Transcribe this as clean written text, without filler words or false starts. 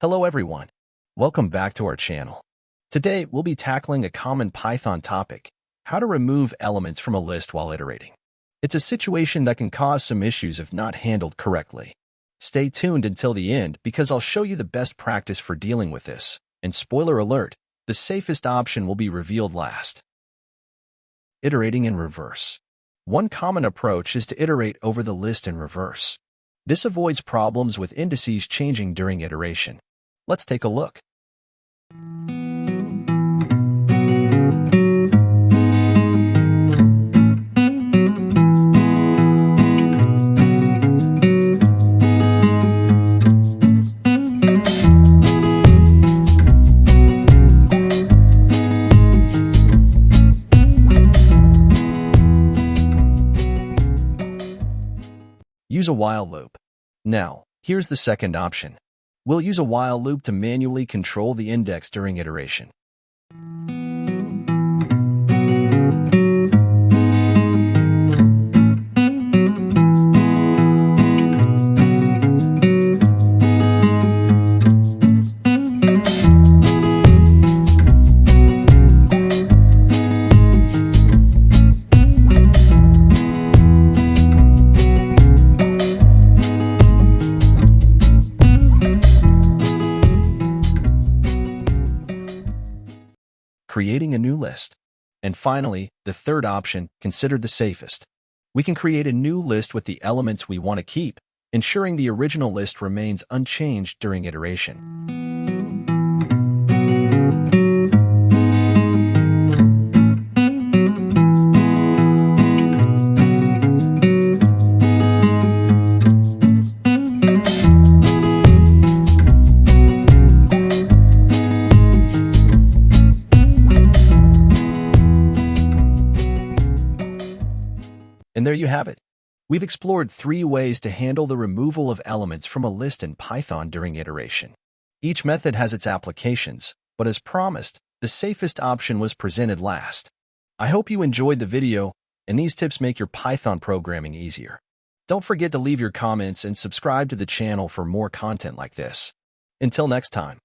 Hello everyone. Welcome back to our channel. Today, we'll be tackling a common Python topic, how to remove elements from a list while iterating. It's a situation that can cause some issues if not handled correctly. Stay tuned until the end because I'll show you the best practice for dealing with this. And spoiler alert, the safest option will be revealed last. Iterating in reverse. One common approach is to iterate over the list in reverse. This avoids problems with indices changing during iteration. Let's take a look. Use a while loop. Now, here's the second option. We'll use a while loop to manually control the index during iteration. Creating a new list. And finally, the third option, considered the safest. We can create a new list with the elements we want to keep, ensuring the original list remains unchanged during iteration. And there you have it. We've explored 3 ways to handle the removal of elements from a list in Python during iteration. Each method has its applications, but as promised, the safest option was presented last. I hope you enjoyed the video, and these tips make your Python programming easier. Don't forget to leave your comments and subscribe to the channel for more content like this. Until next time.